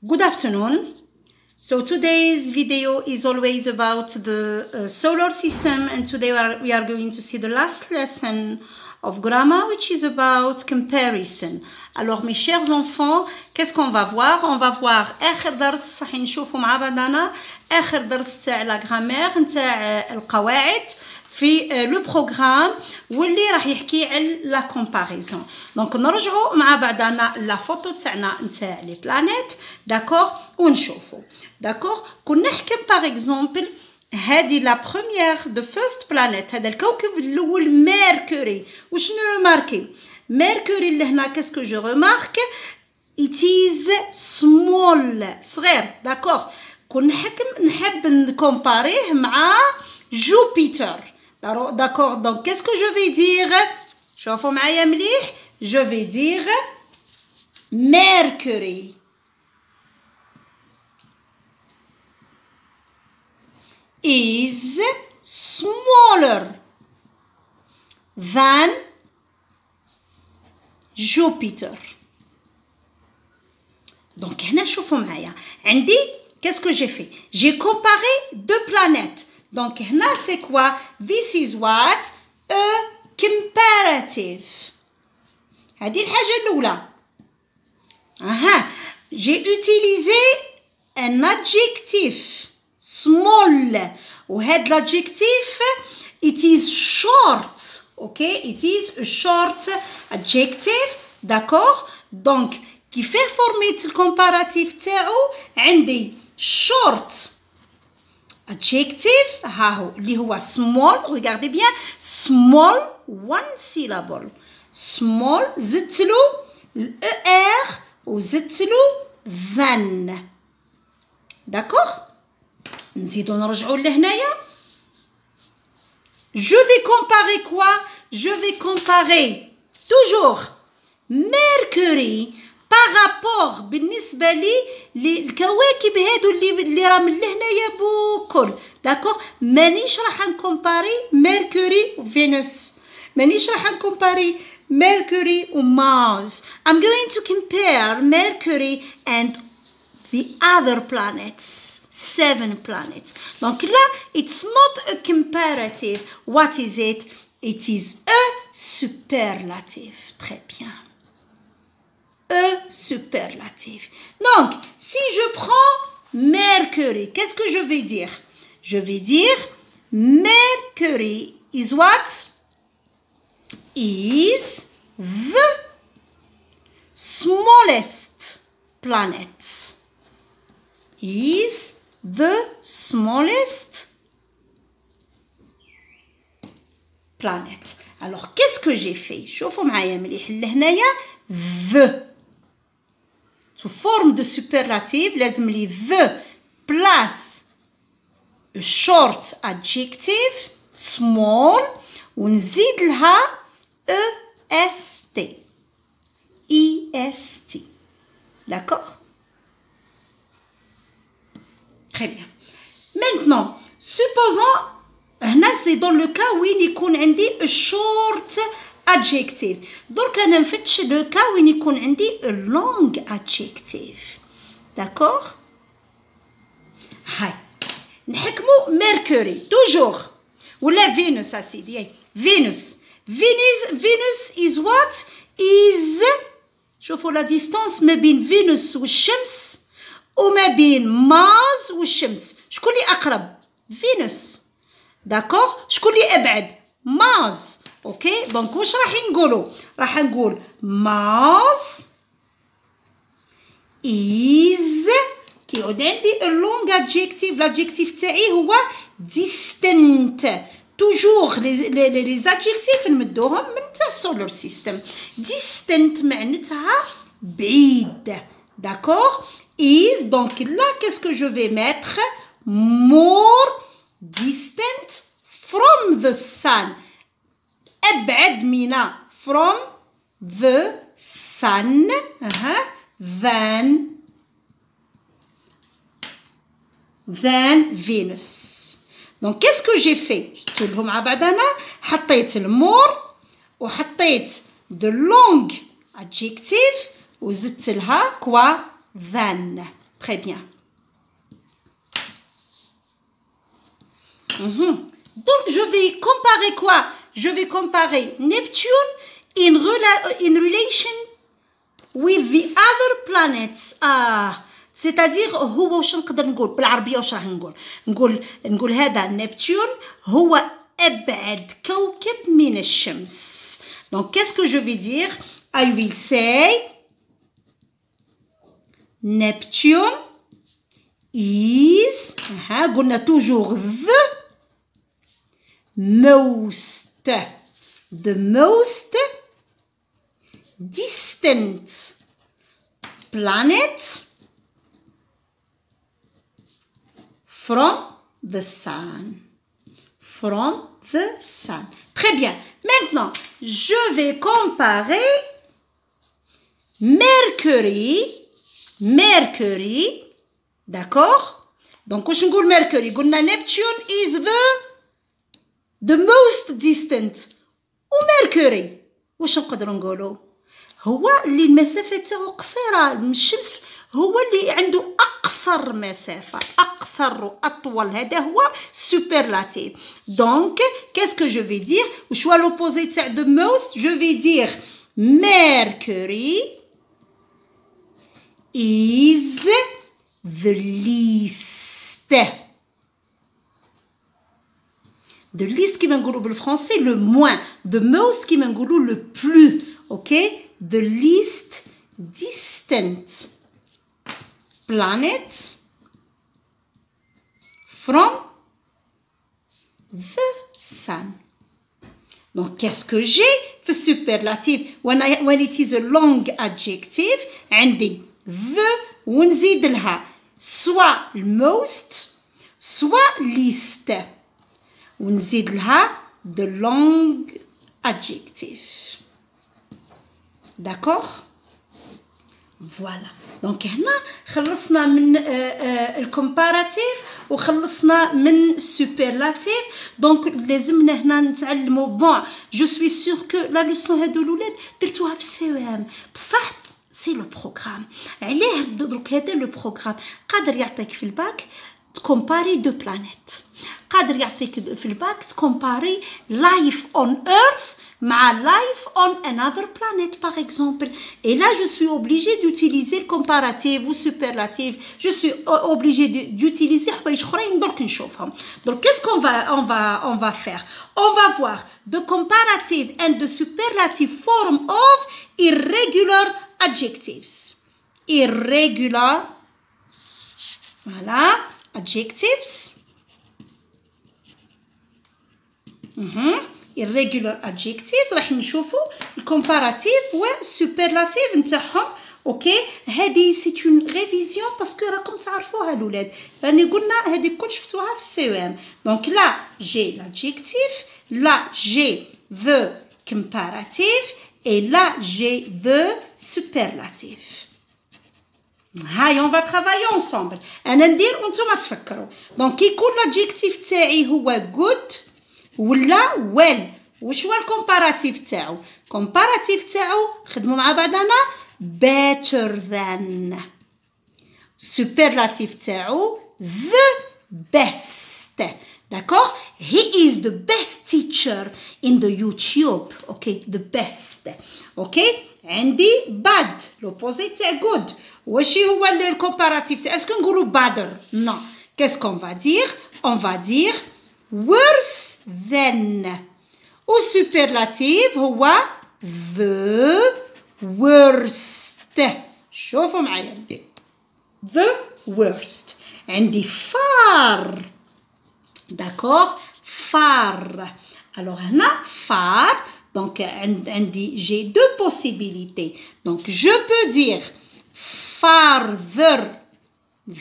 Good afternoon. So today's video is always about the solar system, and today we are going to see the last lesson of grammar, which is about comparison. Alors mes chers enfants, qu'est-ce qu'on va voir? On va voir آخر درس راح نشوفه مع بعضنا آخر درس تاع la grammaire نتاع القواعد في لو بروغرام واللي راح يحكي على لا كومباريزون. دونك نرجعوا مع بعضنا لا فوتو تاعنا نتاع لي بلانيت داكور ونشوفوا داكور. كنا نحكي باغ اكزومبل هذه لا بروميير دو فيرست بلانيت، هذا الكوكب الاول ميركوري. وشنو رماركي ميركوري اللي هنا؟ كاسكو جو رمارك it is small صغير داكور. كنا نحب نكومباريه مع جوبيتر d'accord. Donc qu'est-ce que je vais dire? شوفوا معايا مليح. Je vais dire Mercury is smaller than Jupiter. Donc هنا شوفوا معايا عندي qu'est-ce que j'ai fait? J'ai comparé deux planètes. Donc هنا c'est quoi? This is what? A comparative. هذه الحاجة الأولى. J'ai utilisé un adjectif small. وهذا l'adjectif it is short. Okay? It is a short adjective. D'accord? Donc qui fait former le comparatif تاعو عندي short adjective ها هو اللي هو small. regardez bien small one syllable small زدتلو er وزدتلو than داكوغ. نزيدو نرجعو لهنايا. je vais comparer quoi? je vais comparer toujours Mercury par rapport بالنسبة لي للكواكب هادو اللي راهم لهنايا بكل داكوغ. مانيش راح نكومباري ميركوري وفينوس، مانيش راح نكومباري ميركوري ومارس. I'm going to compare Mercury and the other planets, 7 planets. Donc là, it's not a comparative. What is it? It is a superlative. Très bien. Superlatif. Donc, si je prends Mercury, qu'est-ce que je vais dire? Je vais dire Mercury is what? Is the smallest planet. Is the smallest planet. Alors, qu'est-ce que j'ai fait? شوفوا معايا مليح لهنايا the. Sous forme de superlative, لازم لي the plus a short adjective small ونزيد لها est. est. D'accord? Très bien. Maintenant, supposons هنا c'est dans le cas وين يكون عندي a short adjective. درك انا نفتش لو كا وين يكون عندي a long adjective. داكوغ. هاي نحكمو ميركوري توجور ولا فينوس اسيدي. فينوس is what? is شوفوا لا ديستانس ما بين فينوس والشمس وما بين مارس والشمس. شكون اللي اقرب؟ فينوس. داكوغ. شكون اللي ابعد؟ مارس. اوكي دونك واش راح نقولوا؟ راح نقول مارس is كيعود عندي اللونج ادجيكتيف. الادجيكتيف تاعي هو distant. توجور لي زادجيكتيف نمدوهم من تاع السولار سيستم. distant معناتها بعيد داكوغ. is دونك là qu'est-ce que je vais mettre? more distant from the sun. أبعد من from the sun than Venus. Donc qu'est-ce que j'ai fait? جبتهم مع بعضنا. حطيت المور وحطيت the long adjective وزدت لها quoi? than. Très bien. Donc, je vais comparer quoi? Je vais comparer Neptune in relation with the other planets. c'est-à-dire هو واش نقدر نقول بالعربية واش راه نقول هذا نبتون هو أبعد كوكب من الشمس. Donc qu'est-ce que je vais dire? I will say Neptune is قلنا toujours the most distant planet from the sun. Très bien. Maintenant, je vais comparer Mercury. D'accord? Donc, quand je dis Mercury, Neptune is the most distant. و Mercury واش نقدروا نقولوا؟ هو اللي المسافة تاعو قصيرة من الشمس، هو اللي عنده أقصر مسافة، أقصر وأطول، هذا هو superlatif. Donc, qu'est-ce que je vais dire؟ وش هو l'opposé تاع the most؟ Je vais dire Mercury is the least. The least كيما نقولوا بالفرنسي le moins. The most كيما نقولوا le plus. OK? The least distant planet from the sun. Donc, qu'est-ce que j'ai? في superlatif when it is a long adjective عندي the ونزيد لها soit most soit least ونزيد لها the long adjective. D'accord? Voilà. Donc هنا خلصنا من الكومباراتيف وخلصنا من السوبرلاتيف. دونك لازمنا هنا نتعلموا بون. جو سوي سور كو لا لوسون هادو الاولاد درتوها في السي ام بصح سي لو بروغرام. عليه دروك هذا لو بروغرام قادر يعطيك في الباك تكومباري دو بلانيت، قادر يعطيك في الباك تكومباري لايف اون ايرث مع life on another planet par exemple. Et là je suis obligée d'utiliser le comparatif ou superlatif. Je suis obligée d'utiliser حوايج اخرين درك نشوفهم. Donc qu'est-ce qu'on va faire? On va voir the comparative and the superlative form of irregular adjectives. Irregular, voilà, adjectives. irregular adjectives راح نشوفوا الكومباراتيف والسوبرلاتيف نتاعهم. اوكي هذه سي اون ريفيزيون باسكو راكم تعرفوها الاولاد، راني قلنا هذه كل شفتوها في السي ام. دونك لا جي l'adjectif, là j'ai the comparative et là j'ai the superlatif. هاي on va travailler ensemble. انا ندير وانتم تفكروا. دونك يكون l'adjectif تاعي هو good ولا well. وش هو الكومباراتيف تاعو؟ الكومباراتيف تاعو خدموا مع بعضنا better than. superlatif تاعو the best. d'accord? He is the best teacher in the YouTube. okay, the best. okay, عندي bad l'opposé تاع good. وش هو الكومباراتيف تاعو؟ اسكو نقولوا better؟ non. qu'est-ce qu'on va dire? on va dire worse than. au superlatif هو the worst. شوفوا معايا the worst. عندي far. d'accord? far. alors هنا far. donc عندي j'ai deux possibilités. donc je peux dire farther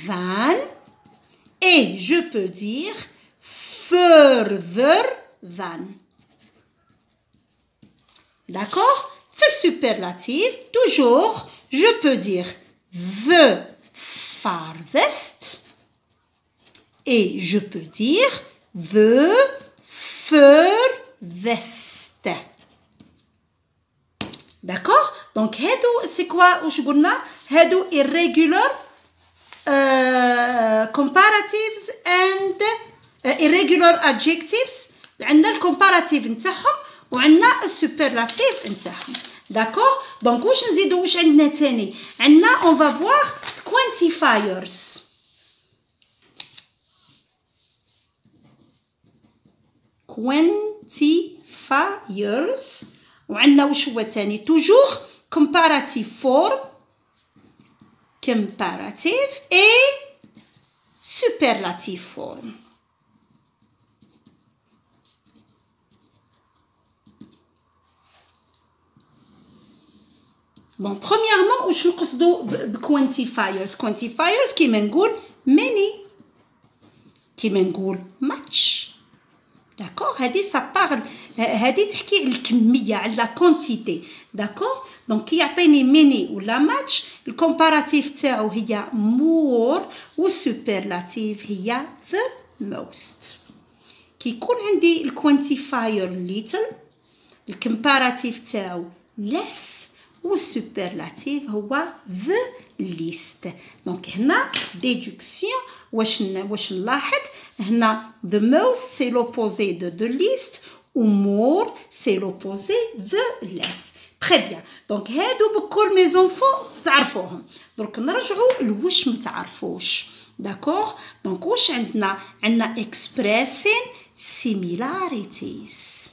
than et je peux dire further than. d'accord? fait superlatif toujours je peux dire the farthest et je peux dire the furthest. d'accord? donc هادو c'est quoi واش قلنا؟ هادو irregular comparatives and irregular adjectives. عندنا الكومباراتيف نتاعهم وعندنا السوبرلاتيف نتاعهم. داكوغ؟ دونك واش نزيدو واش عندنا تاني؟ عندنا اون فا فوار كوانتيفايرز. كوانتيفايرز وعندنا واش هو تاني؟ توجور comparative form, comparative et superlative form. Bon, premièrement, واش نقصدو بquantifiers؟ quantifiers كيما نقول many، كيما نقول much. داكوغ؟ هادي سا بارل، هادي تحكي على الكميه، على لا كونتيتي. داكوغ؟ دونك كي يعطيني ميني ولا ماتش، الكومباراتيف تاعو هي مور والسوبرلاتيف هي the most. كي يكون عندي الكوانتيفاير ليتل، الكومباراتيف تاعو less والسوبرلاتيف هو the least. دونك هنا ديدكسيون واش نلاحظ هنا the most c'est l'opposé de the least و more c'est l'opposé de less. très bien. دونك هادو بكل مي زونفون تعرفوهم. درك نرجعوا لواش ما تعرفوش. داكوغ؟ دونك واش عندنا expressing similarities.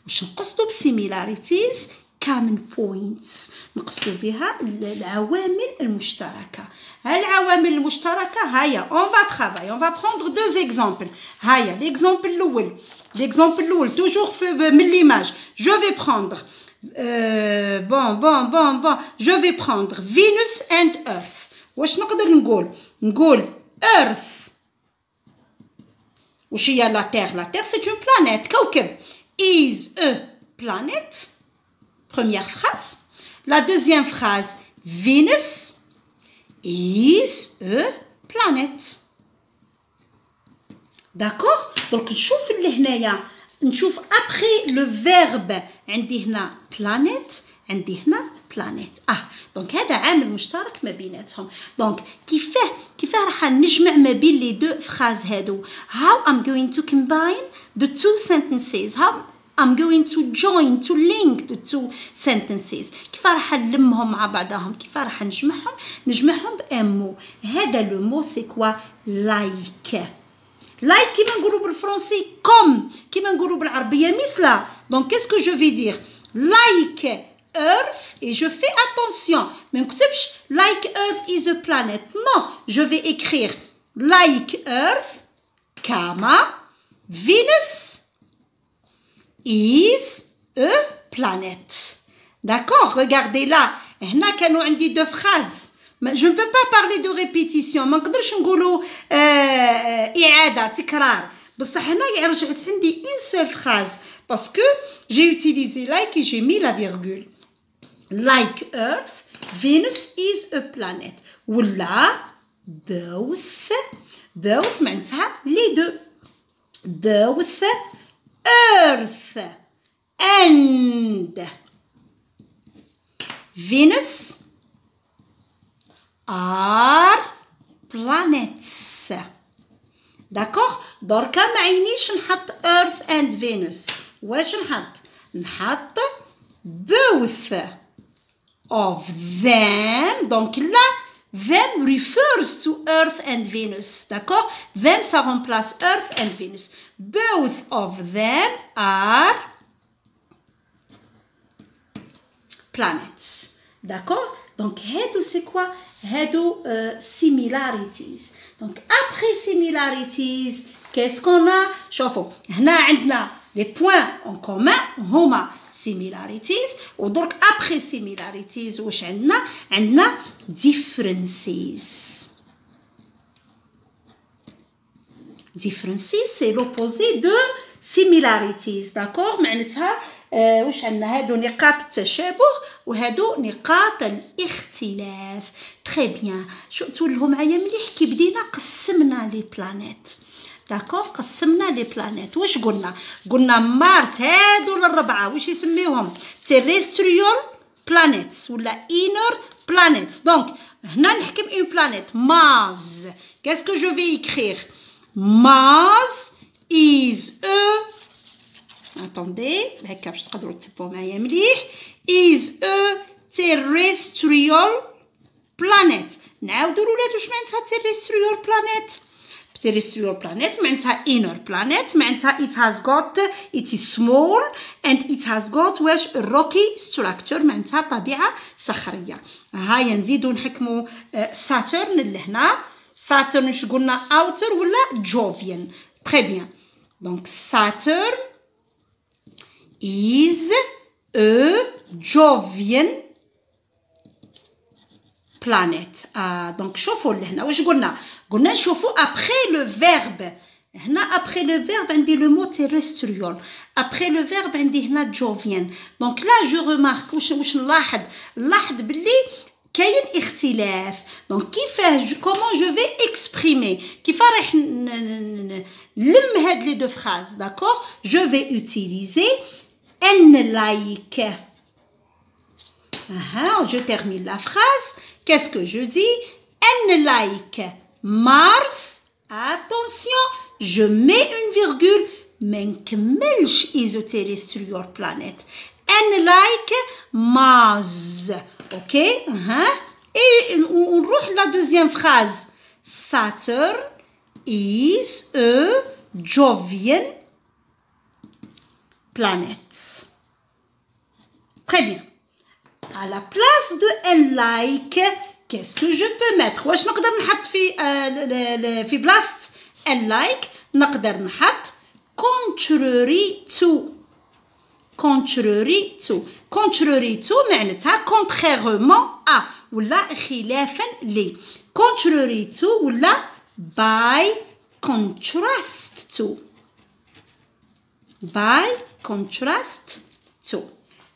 واش نقصدو بsimilarities؟ common points، نقصدو بها العوامل المشتركة. العوامل المشتركة هيا on va travailler، on va prendre deux exemples. هيا l'exemple الأول toujours من l'image. je vais prendre je vais prendre Venus and Earth. واش نقدر نقول Earth واش هي la Terre c'est une planète، كوكب. is a planet. Première phrase. La deuxième phrase, Venus is a planet. D'accord? Donc نشوف اللي هنايا نشوف après le verbe عندي هنا planet عندي هنا planet. دونك هذا عامل مشترك ما بيناتهم. دونك كيفاه راح نجمع ما بين لي دو فراز هادو؟ How I'm going to combine the two sentences. How I'm going to join, to link the two sentences. كيف راح نلمهم مع بعضهم؟ كيف راح نجمعهم بأمو. هذا لو مو سي كوا؟ like. like كيما نقولوا بالفرنسي comme، كيما نقولوا بالعربية مثل. donc qu'est-ce que je vais dire؟ like Earth et je fais attention ما نكتبش like Earth is a planet. non, je vais écrire like Earth, comma Venus is a planet. D'accord? Regardez là. هنا كانوا عندي deux phrases. Je ne peux pas parler de répétition. ما نقدرش نقولوا إعادة تكرار. بصح هنا رجعت عندي une seule phrase parce que j'ai utilisé like et j'ai mis la virgule. Like Earth, Venus is a planet. ولا both معناتها les deux. both Earth and Venus are planets. d'accord? دركا ما عينيش نحط Earth and Venus. واش نحط both of them. donc là them refers to Earth and Venus. d'accord? them ça remplace Earth and Venus. both of them are planets. d'accord? donc هادو c'est quoi? هادو similarities. donc après similarities qu'est-ce qu'on a? شوفوا هنا عندنا les points en commun هما similarities. ودرك après similarities واش عندنا differences. differences c'est l'opposé de similarities. d'accord? معناتها واش عندنا هادو نقاط التشابه وهادو نقاط الاختلاف. تري بيان. تولهوا معايا مليح كي بدينا قسمنا لي بلانيت. داكوغ؟ قسمنا لي بلانيت. واش قلنا مارس هادو الربعه واش يسميوهم؟ تيريستريال بلانيتس ولا انر بلانيتس. دونك هنا نحكم une planète. Mars. Qu'est-ce que je vais écrire? Mars is a... Attendez, هكا باش تقدروا تتبعوا معايا مليح. Is a terrestrial planet. نعاودوا الولاد واش معناتها terrestrial planet. terrestrial planet معناتها inner planet معناتها it is small and it has got واش rocky structure معناتها طبيعة صخرية. هيا نزيدو نحكمو Saturn لهنا. Saturn واش قلنا outer ولا Jovian. Très bien. Donc Saturn is a Jovian planet. Donc شوفوا لهنا واش قلنا نشوفوا après le verbe. هنا après le verbe عندي le mot terrestrial. après le verbe عندي هنا Jovian. donc là je remarque واش نلاحظ باللي كاين اختلاف. donc كيفاه comment je vais exprimer كيف راح نلم هاد les deux phrases. d'accord, je vais utiliser like. je termine la phrase. qu'est-ce que je dis? like Mars. attention, je mets une virgule ما نكملش terrestrial planet. like Mars. ok. et on روح la deuxième phrase. Saturn is a Jovian planet. très bien. à la place de like qu'est-ce que je peux mettre? واش نقدر نحط في بلاصة like نقدر نحط contrary to. contrary to معناتها contrairement à ولا خلافا ل. contrary to ولا by contrast to.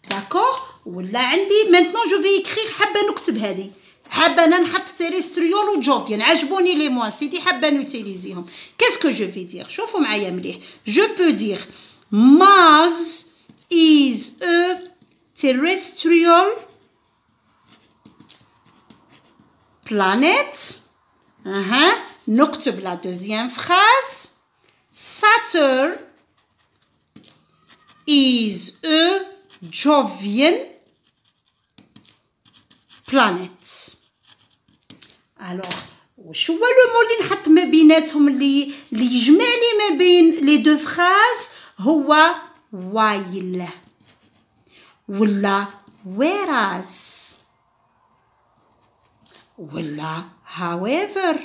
d'accord. ولا عندي maintenant je vais écrire حابة نكتب هذه. حابة أنا نحط terrestrial و Jovian. عجبوني les mots سيدي حابة نوتيليزيهم. qu'est-ce que je vais dire? شوفوا معايا مليح. je peux dire Mars is a terrestrial planet. نكتب la deuxième phrase. Saturn is a Jovian planet. alors واش هو لو مو اللي نحط ما بيناتهم اللي يجمع لي ما بين لي دو فراز؟ هو while ولا whereas ولا however.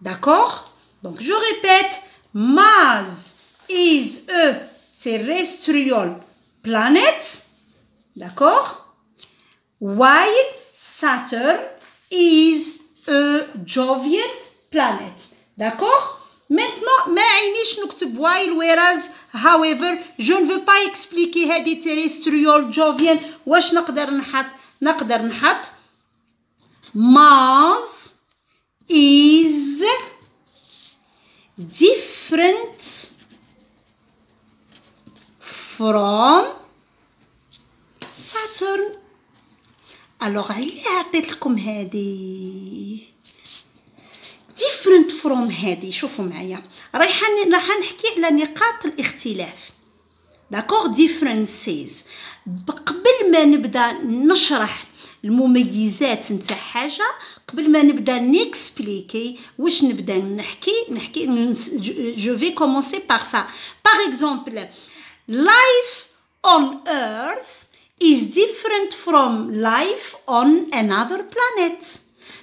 d'accord. donc je répète. Mars is a terrestrial planet. d'accord. while Saturn is a Jovian planet. d'accord. maintenant ما عينيش نكتب while whereas however. je ne veux pas expliquer هذه terrestrial Jovian. واش نقدر نحط Mars is different from Saturn. alors علي عطيت لكم هذه different from هذه. شوفوا معايا راح نحكي على نقاط الاختلاف. d'accord. differences. قبل ما نبدا نشرح المميزات نتاع حاجه قبل ما نبدا نكسبليكي واش نبدا نحكي je vais commencer par ça. par exemple life on earth is different from life on another planet.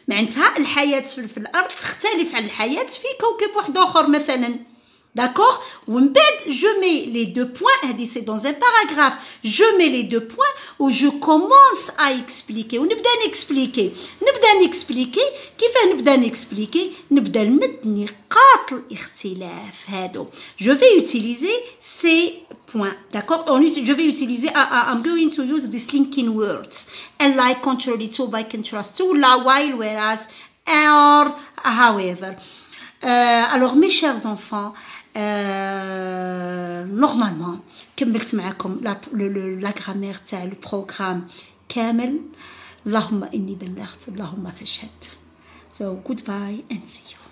معناتها الحياة في الأرض تختلف عن الحياة في كوكب واحد آخر مثلا. d'accord. ومن بعد je mets les deux points. هذه c'est dans un paragraphe. je mets les deux points où je commence à expliquer ونبدا نكسبليكي كيفاه نبدا نمد نقاط الاختلاف هادو. je vais utiliser ces points. d'accord. je vais utiliser I'm going to use these linking words like, contrary to, by contrast to, la, while, whereas, or, however. alors mes chers enfants, normalement كملت معكم la grammaire تاع le programme كامل. اللهم إني بلغت اللهم فاشهد. So goodbye and see you.